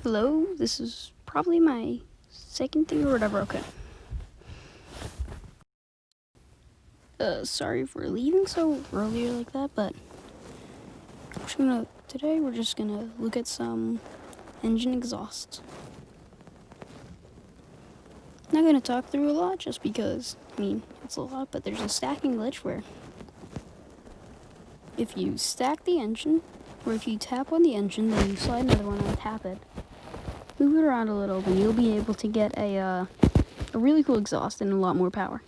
Hello, this is probably my second thing or whatever. Okay. Sorry for leaving so earlier like that, but today we're just gonna look at some engine exhausts. Not gonna talk through a lot just because, it's a lot, but there's a stacking glitch where if you stack the engine, or if you tap on the engine, then you slide another one and tap it, move it around a little, then you'll be able to get a really cool exhaust and a lot more power.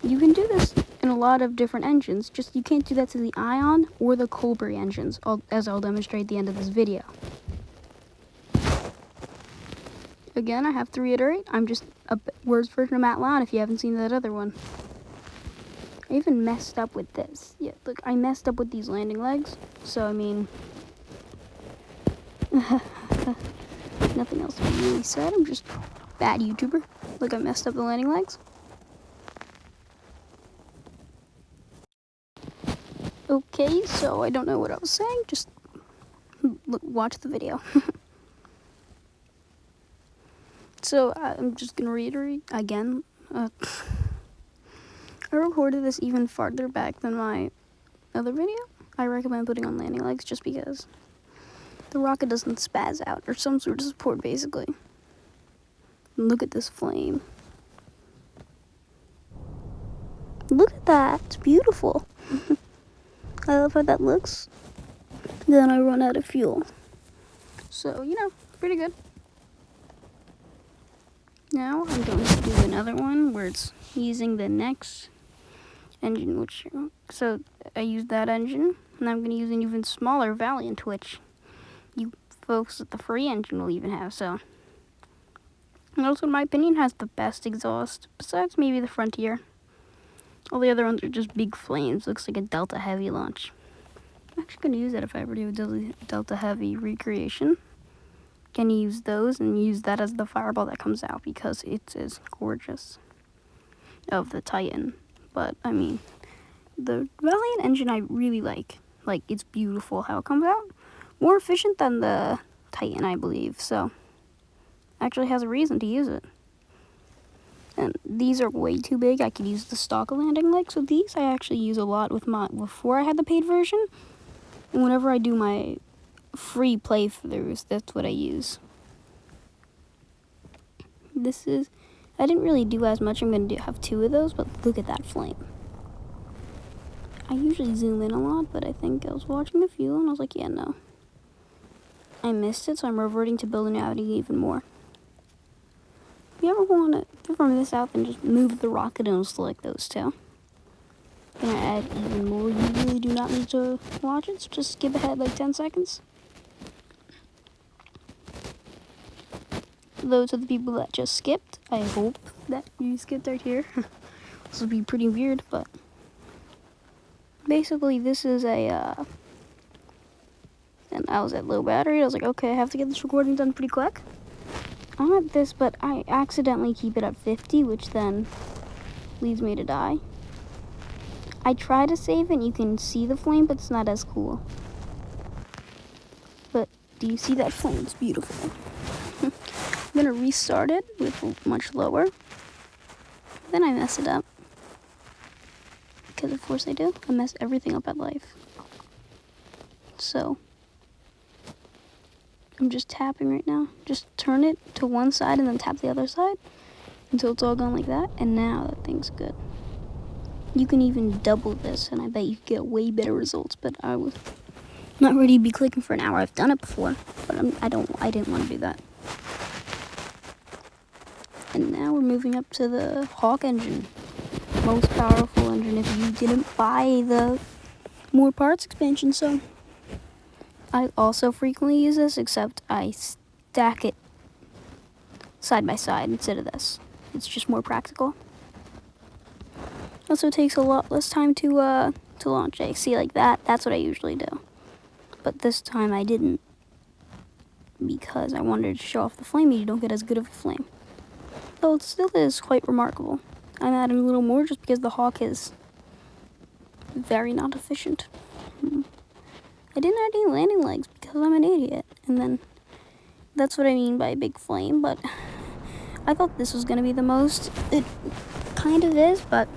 You can do this in a lot of different engines, just you can't do that to the Ion or the Colbury engines, as I'll demonstrate at the end of this video. Again, I have to reiterate, I'm just a worse version of Matt Loud if you haven't seen that other one. I even messed up with this. Yeah, look, I messed up with these landing legs, so nothing else to be really said, I'm just a bad YouTuber. Look, I messed up the landing legs. Okay, so I don't know what I was saying, just watch the video. So I'm just gonna reiterate again. I recorded this even farther back than my other video. I recommend putting on landing legs just because the rocket doesn't spaz out, or some sort of support basically. And look at this flame. Look at that, it's beautiful. I love how that looks. Then I run out of fuel. So, pretty good. Now I'm going to do another one where it's using the next engine, so I used that engine, and I'm going to use an even smaller Valiant, which you folks with the free engine will even have, so. And also, in my opinion, has the best exhaust, besides maybe the Frontier. All the other ones are just big flames, looks like a Delta Heavy launch. I'm actually going to use that if I ever do a Delta Heavy recreation. Can use those and use that as the fireball that comes out because it is gorgeous of the Titan. But the Valiant engine I really like. Like, it's beautiful how it comes out. More efficient than the Titan, I believe. So actually has a reason to use it. And these are way too big. I could use the stock landing legs. So these I actually use a lot with before I had the paid version. And whenever I do my free playthroughs, that's what I use. I didn't really do as much. I'm going to have two of those, but look at that flame. I usually zoom in a lot, but I think I was watching a few and I was like, yeah, no. I missed it, so I'm reverting to building out even more. If you ever miss out, then just move the rocket and select those two. Gonna add even more. You really do not need to watch it, so just skip ahead like 10 seconds. Though to the people that just skipped, I hope that you skipped right here. This will be pretty weird, but basically this is and I was at low battery. I was like, okay, I have to get this recording done pretty quick. I'm at this, but I accidentally keep it at 50, which then leads me to die. I try to save it, and you can see the flame, but it's not as cool. But do you see that flame? It's beautiful. I'm gonna restart it with much lower. Then I mess it up. Because of course I do. I mess everything up at life. So I'm just tapping right now. Just turn it to one side and then tap the other side until it's all gone like that. And now that thing's good. You can even double this, and I bet you get way better results. But I was not ready to be clicking for an hour. I've done it before, but I didn't want to do that. And now we're moving up to the Hawk engine, most powerful engine if you didn't buy the more parts expansion. So I also frequently use this, except I stack it side by side instead of this. It's just more practical. Also takes a lot less time to launch. See, like that. That's what I usually do. But this time I didn't, because I wanted to show off the flame. You don't get as good of a flame. Though it still is quite remarkable. I'm adding a little more just because the Hawk is very not efficient. I didn't add any landing legs because I'm an idiot. And then That's what I mean by big flame, but I thought this was gonna be the most. It kind of is, but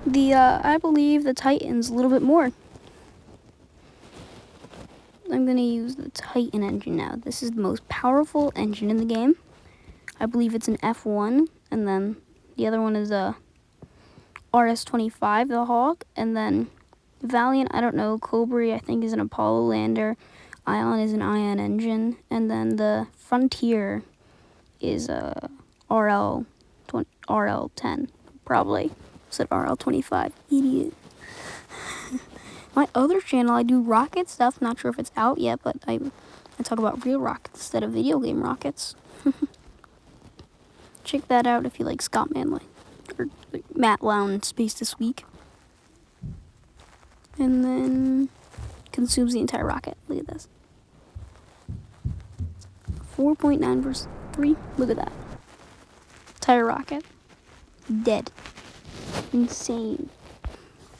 I believe the Titan's a little bit more. I'm gonna use the Titan engine now. This is the most powerful engine in the game. I believe it's an F1, and then the other one is a RS-25, the Hawk, and then Valiant, I don't know, Cobra, I think, is an Apollo lander, Ion is an Ion engine, and then the Frontier is a RL10, probably. Said RL25, idiot. My other channel, I do rocket stuff, not sure if it's out yet, but I talk about real rockets instead of video game rockets. Check that out if you like Scott Manley, or Matt Lown Space This Week. And then consumes the entire rocket. Look at this. 4.9 versus 3. Look at that. Entire rocket. Dead. Insane.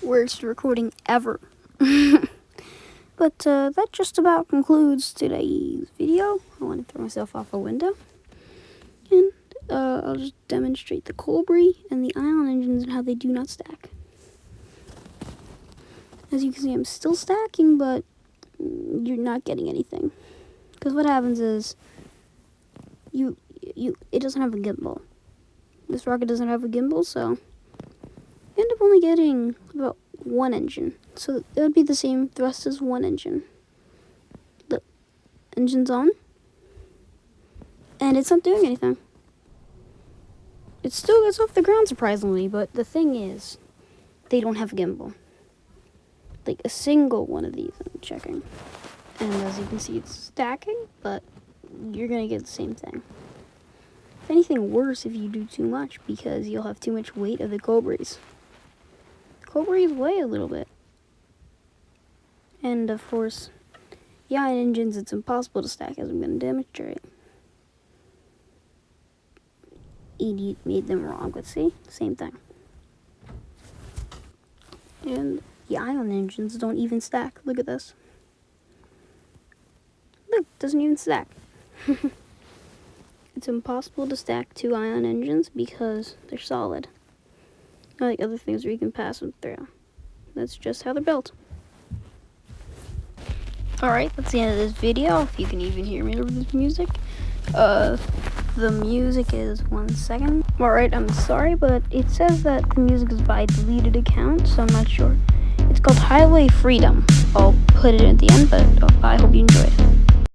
Worst recording ever. But that just about concludes today's video. I want to throw myself off a window. And I'll just demonstrate the Cobra and the Ion engines and how they do not stack. As you can see, I'm still stacking, but you're not getting anything. Because what happens is, it doesn't have a gimbal. This rocket doesn't have a gimbal, so you end up only getting about one engine. So it would be the same thrust as one engine. The engine's on, and it's not doing anything. It still gets off the ground, surprisingly, but the thing is, they don't have a gimbal. Like a single one of these, I'm checking. And as you can see, it's stacking, but you're gonna get the same thing. If anything, worse if you do too much, because you'll have too much weight of the Cobras. Cobras weigh a little bit. And of course, the Ion engines, it's impossible to stack, as I'm gonna demonstrate. Idiot made them wrong, but see, same thing. And the Ion engines don't even stack. Look at this. Look, doesn't even stack. It's impossible to stack two Ion engines because they're solid. Not like other things where you can pass them through. That's just how they're built. Alright, that's the end of this video. If you can even hear me over this music. The music is 1 second. Alright, I'm sorry, but it says that the music is by a deleted account, so I'm not sure. It's called Highway Freedom. I'll put it at the end, but I hope you enjoy it.